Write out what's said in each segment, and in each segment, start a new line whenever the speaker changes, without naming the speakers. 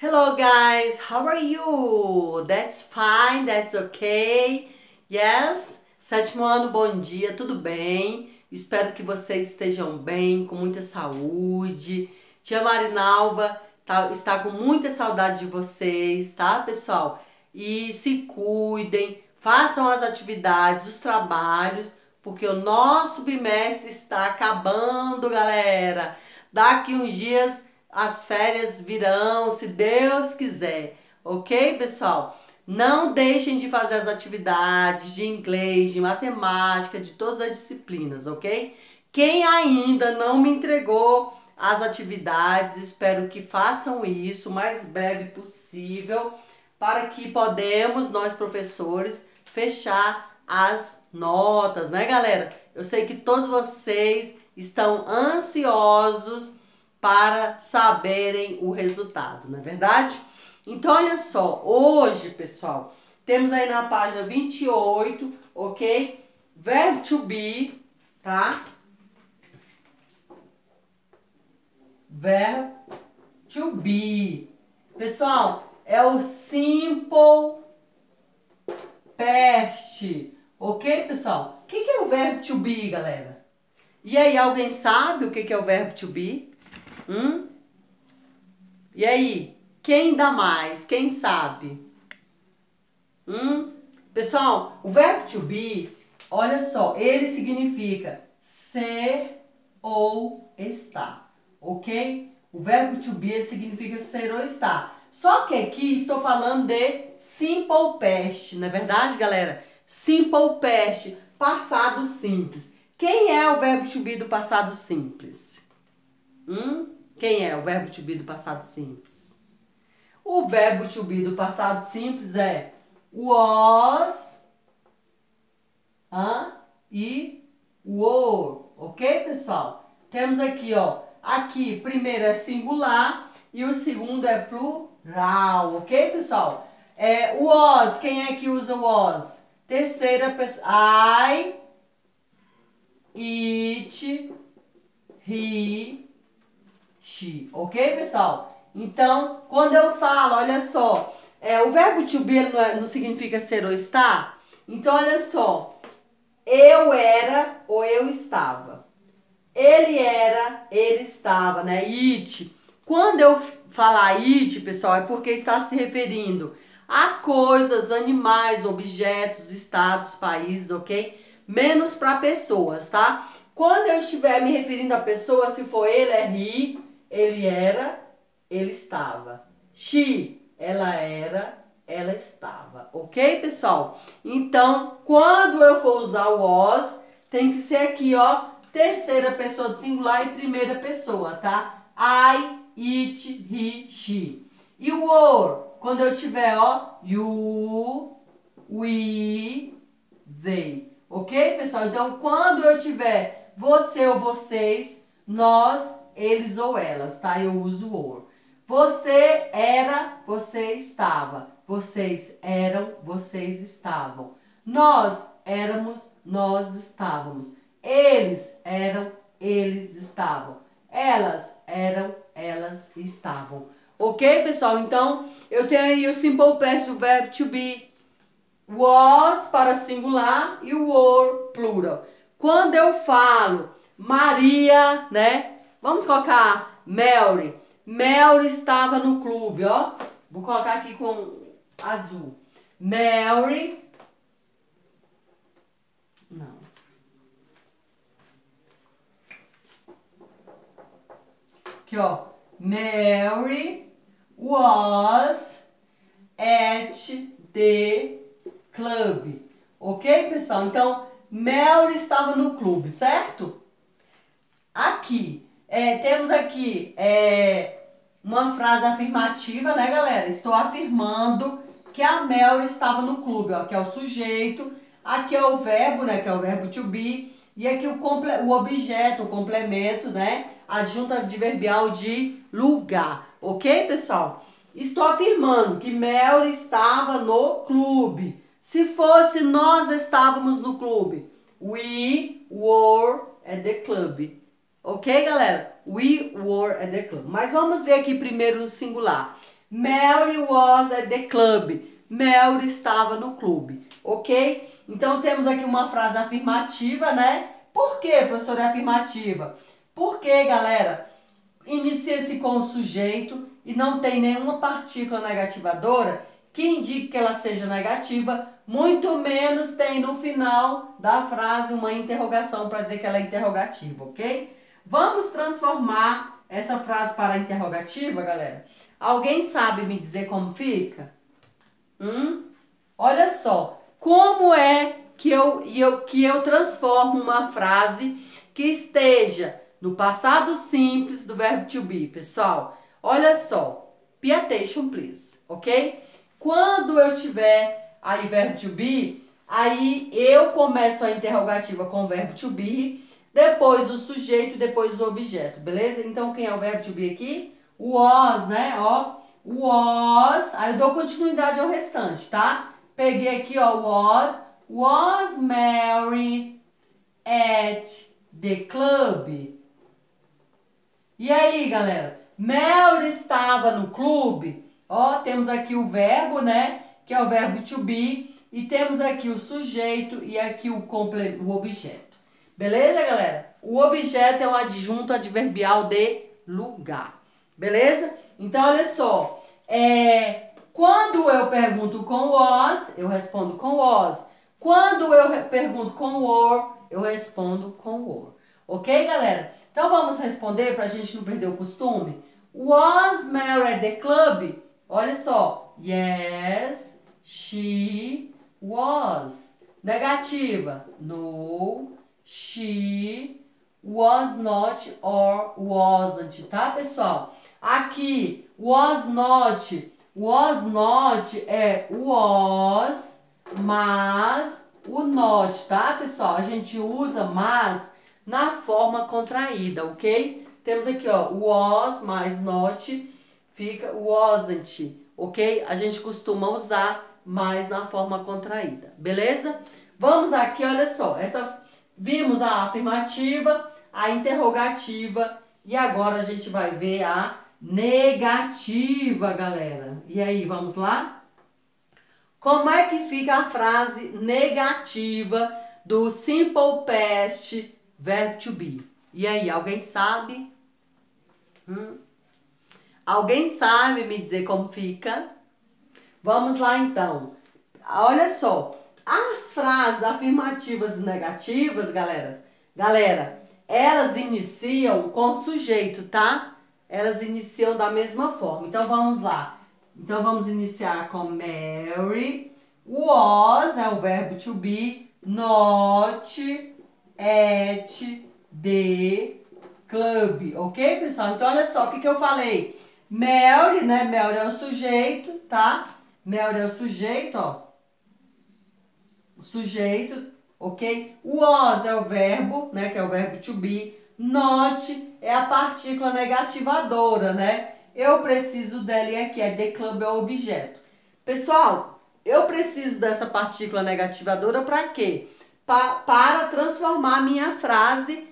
Hello guys, how are you? That's fine, that's okay. Yes? Sétimo ano, bom dia, tudo bem? Espero que vocês estejam bem, com muita saúde. Tia Marinalva está com muita saudade de vocês, tá, pessoal? E se cuidem, façam as atividades, os trabalhos, porque o nosso bimestre está acabando, galera. Daqui uns dias as férias virão, se Deus quiser, ok, pessoal? Não deixem de fazer as atividades de inglês, de matemática, de todas as disciplinas, ok? Quem ainda não me entregou as atividades, espero que façam isso o mais breve possível, para que podemos, nós professores, fechar as notas, né, galera? Eu sei que todos vocês estão ansiosos para saberem o resultado, não é verdade? Então, olha só, hoje, pessoal, temos aí na página 28, ok? Verbo to be, tá? Verbo to be. Pessoal, é o simple past, ok, pessoal? O que é o verbo to be, galera? E aí, alguém sabe o que é o verbo to be? E aí, quem dá mais? Quem sabe? Pessoal, o verbo to be, olha só, ele significa ser ou estar, ok? O verbo to be ele significa ser ou estar. Só que aqui estou falando de simple past, não é verdade, galera? Simple past, passado simples. Quem é o verbo to be do passado simples? Quem é o verbo to be do passado simples? O verbo to be do passado simples é was e were, ok, pessoal? Temos aqui, ó, aqui primeiro é singular e o segundo é plural, ok, pessoal? Was, quem é que usa was? Terceira pessoa, I, it, he, she, ok, pessoal? Então, quando eu falo, olha só, o verbo to be não significa ser ou estar? Então, olha só, eu era ou eu estava. Ele era, ele estava, né? It. Quando eu falar it, pessoal, é porque está se referindo a coisas, animais, objetos, estados, países, ok? Menos para pessoas, tá? Quando eu estiver me referindo a pessoa, se for ele, é he, ele era, ele estava. She, ela era, ela estava. Ok, pessoal? Então, quando eu for usar o was, tem que ser aqui, ó, terceira pessoa do singular e primeira pessoa, tá? I, it, he, she. E o were, quando eu tiver, ó, you, we, they. Ok, pessoal? Então, quando eu tiver você ou vocês, nós, eles ou elas, tá? Eu uso were. Você era, você estava. Vocês eram, vocês estavam. Nós éramos, nós estávamos. Eles eram, eles estavam. Elas eram, elas estavam. Ok, pessoal? Então, eu tenho aí o simple past do verbo to be. Was para singular e o were plural. Quando eu falo Maria, né? Vamos colocar Mary. Mary estava no clube, ó. Vou colocar aqui com azul. Mary. Não. Aqui, ó. Mary was at the club. Ok, pessoal? Então, Mary estava no clube, certo? Aqui, temos aqui uma frase afirmativa, né, galera? Estou afirmando que a Mary estava no clube, ó, que é o sujeito. Aqui é o verbo, né, que é o verbo to be. E aqui o objeto, o complemento, né? Adjunto adverbial de lugar. Ok, pessoal? Estou afirmando que Mary estava no clube. Se fosse nós estávamos no clube. We were at the club. Ok, galera? We were at the club. Mas vamos ver aqui primeiro no singular. Mary was at the club. Mary estava no clube, ok? Então temos aqui uma frase afirmativa, né? Por que, professora, é afirmativa? Porque, galera, inicia-se com o sujeito e não tem nenhuma partícula negativadora que indique que ela seja negativa, muito menos tem no final da frase uma interrogação para dizer que ela é interrogativa, ok? Vamos transformar essa frase para interrogativa, galera? Alguém sabe me dizer como fica? Olha só, como é que eu transformo uma frase que esteja no passado simples do verbo to be, pessoal? Olha só, pay attention, please, ok? Quando eu tiver aí verbo to be, aí eu começo a interrogativa com o verbo to be, depois o sujeito, depois o objeto, beleza? Então, quem é o verbo to be aqui? Was, né? Ó, was, aí eu dou continuidade ao restante, tá? Peguei aqui, ó, was Mary at the club? E aí, galera? Mary estava no clube? Ó, temos aqui o verbo, né? Que é o verbo to be. E temos aqui o sujeito e aqui o objeto. Beleza, galera? O objeto é o adjunto adverbial de lugar. Beleza? Então, olha só. Quando eu pergunto com was, eu respondo com was. Quando eu pergunto com were, eu respondo com were. Ok, galera? Então, vamos responder para a gente não perder o costume. Was Mary at the club? Olha só. Yes, she was. Negativa. No, she was not or wasn't, tá, pessoal? Aqui, was not é was, mas o not, tá, pessoal? A gente usa mas na forma contraída, ok? Temos aqui, ó, was mais not fica wasn't, ok? A gente costuma usar mais na forma contraída, beleza? Vamos aqui, olha só, vimos a afirmativa, a interrogativa e agora a gente vai ver a negativa, galera. E aí, vamos lá? Como é que fica a frase negativa do simple past verb to be? E aí, alguém sabe? Alguém sabe me dizer como fica? Vamos lá, então. Olha só, as frases afirmativas e negativas, galera, elas iniciam com sujeito, tá? Elas iniciam da mesma forma. Então, vamos lá. Então, vamos iniciar com Mary was, né, o verbo to be, not at the club. Ok, pessoal? Então, olha só, o que eu falei? Mary, né? Mary é o sujeito, tá? Mary é o sujeito, ó. O sujeito, ok? Was é o verbo, né? Que é o verbo to be. Not é a partícula negativadora, né? Eu preciso dela e aqui é the club é o objeto. Pessoal, eu preciso dessa partícula negativadora para quê? Para transformar a minha frase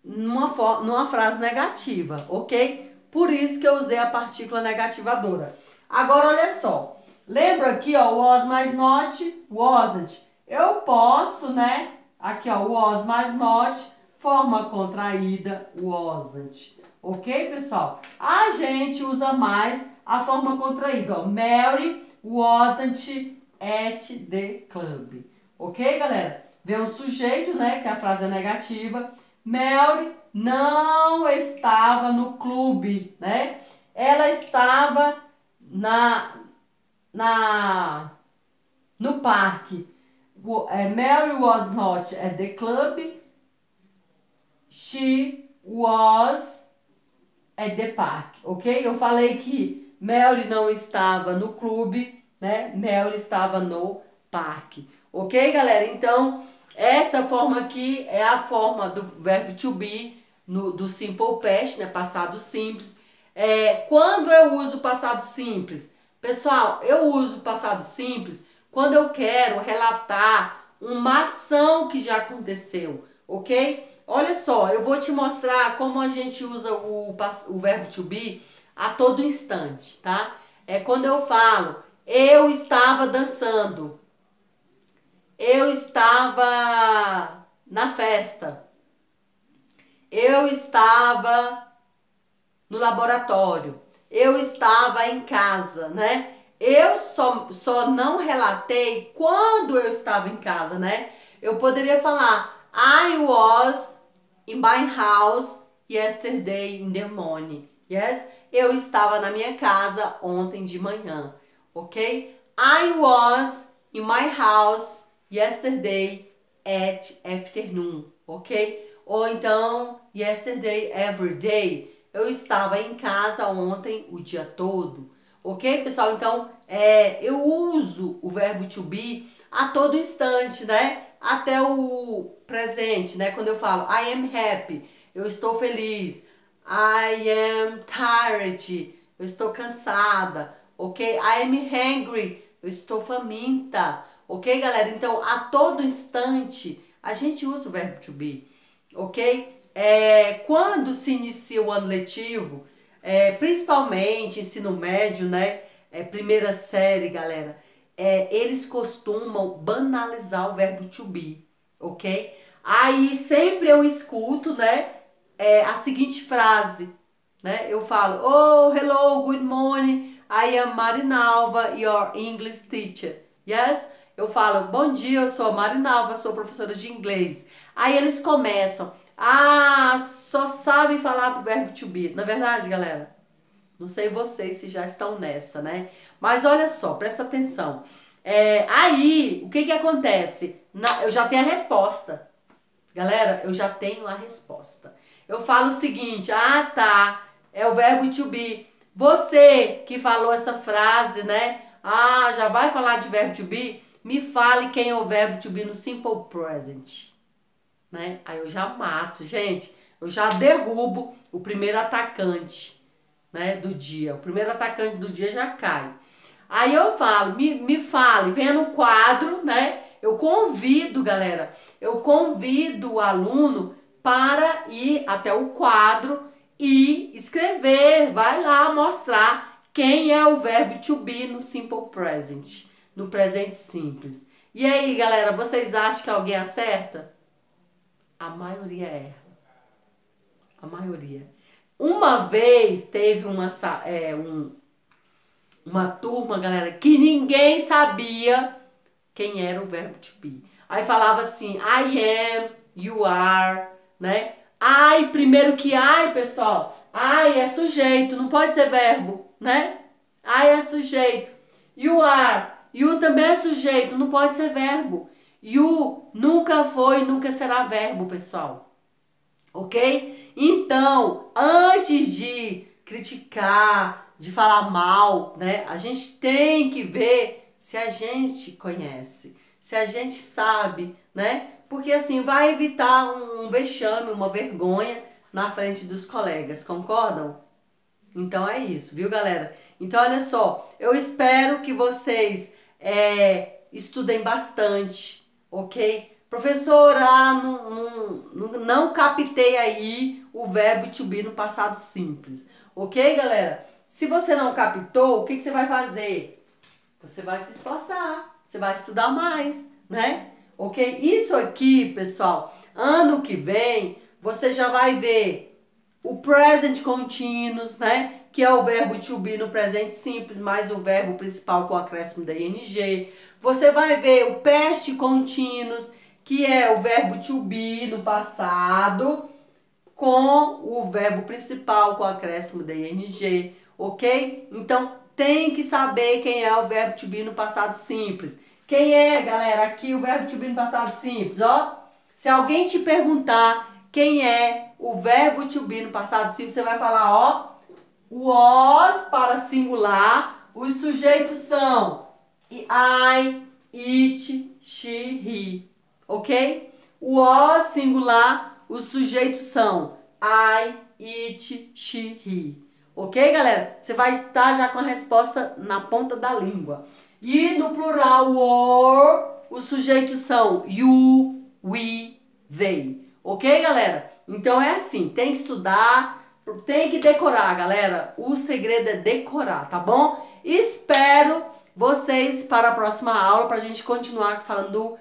numa frase negativa, ok? Por isso que eu usei a partícula negativadora. Agora, olha só. Lembra aqui, ó, was mais not, wasn't. Eu posso, né? Aqui, ó, was mais not, forma contraída, wasn't. Ok, pessoal? A gente usa mais a forma contraída, ó. Mary wasn't at the club. Ok, galera? Vem o sujeito, né? Que a frase é negativa. Mary não estava no clube, né? Ela estava no parque. Mary was not at the club. She was at the park, ok? Eu falei que Mary não estava no clube, né? Mary estava no parque, ok, galera? Então, essa forma aqui é a forma do verbo to be, do simple past, né? Passado simples. Quando eu uso passado simples? Pessoal, eu uso passado simples quando eu quero relatar uma ação que já aconteceu, ok? Olha só, eu vou te mostrar como a gente usa o verbo to be a todo instante, tá? É quando eu falo, eu estava dançando. Eu estava na festa. Eu estava no laboratório. Eu estava em casa, né? Eu só não relatei quando eu estava em casa, né? Eu poderia falar, I was in my house yesterday in the morning. Yes? Eu estava na minha casa ontem de manhã, ok? I was in my house yesterday at afternoon, ok? Ou então, yesterday every day. Eu estava em casa ontem o dia todo. Ok, pessoal? Então, eu uso o verbo to be a todo instante, né? Até o presente, né? Quando eu falo I am happy, eu estou feliz. I am tired, eu estou cansada. Ok? I am hungry, eu estou faminta. Ok, galera? Então, a todo instante, a gente usa o verbo to be. Ok? Quando se inicia o ano letivo, principalmente ensino médio, né? Primeira série, galera, eles costumam banalizar o verbo to be, ok? Aí sempre eu escuto, né? A seguinte frase, né? Eu falo, oh, hello, good morning, I am Marinalva, your English teacher. Yes? Eu falo, bom dia, eu sou a Marinalva, sou professora de inglês. Aí eles começam, só sabem falar do verbo to be. Na verdade, galera, não sei vocês se já estão nessa, né? Mas olha só, presta atenção. Aí, o que que acontece? Eu já tenho a resposta. Galera, eu já tenho a resposta. Eu falo o seguinte, tá, é o verbo to be. Você que falou essa frase, né? Já vai falar de verbo to be? Me fale quem é o verbo to be no simple present. Né? Aí eu já mato, gente. Eu já derrubo o primeiro atacante, né, do dia. O primeiro atacante do dia já cai. Aí eu falo, me fale, venha no quadro, né? Eu convido, galera, eu convido o aluno para ir até o quadro e escrever, vai lá mostrar quem é o verbo to be no simple present, no presente simples. E aí, galera, vocês acham que alguém acerta? A maioria erra. A maioria. Uma vez teve uma turma, galera, que ninguém sabia quem era o verbo to be. Aí falava assim, I am, you are, né? Primeiro que pessoal, é sujeito, não pode ser verbo, né? É sujeito. You are, you também é sujeito, não pode ser verbo. You nunca foi, nunca será verbo, pessoal. Ok? Então, antes de criticar, de falar mal, né? A gente tem que ver se a gente conhece, se a gente sabe, né? Porque assim vai evitar um vexame, uma vergonha na frente dos colegas, concordam? Então é isso, viu, galera? Então olha só, eu espero que vocês estudem bastante, ok? Professora, não captei aí o verbo to be no passado simples, ok, galera? Se você não captou, o que você vai fazer? Você vai se esforçar, você vai estudar mais, né? Ok? Isso aqui, pessoal, ano que vem, você já vai ver o present continuous, né? Que é o verbo to be no presente simples, mais o verbo principal com acréscimo da ing. Você vai ver o past continuous, que é o verbo to be no passado, com o verbo principal com acréscimo da ing, ok? Então, tem que saber quem é o verbo to be no passado simples. Quem é, galera, aqui o verbo to be no passado simples, ó? Se alguém te perguntar quem é o verbo to be no passado simples, você vai falar, ó, was para singular, os sujeitos são I, it, she, he, ok? Was singular, os sujeitos são I, it, she, he. Ok, galera? Você vai estar já com a resposta na ponta da língua. E no plural, were, os sujeitos são you, we, they. Ok, galera? Então é assim, tem que estudar, Tem que decorar, galera. O segredo é decorar, tá bom? Espero vocês para a próxima aula, pra gente continuar falando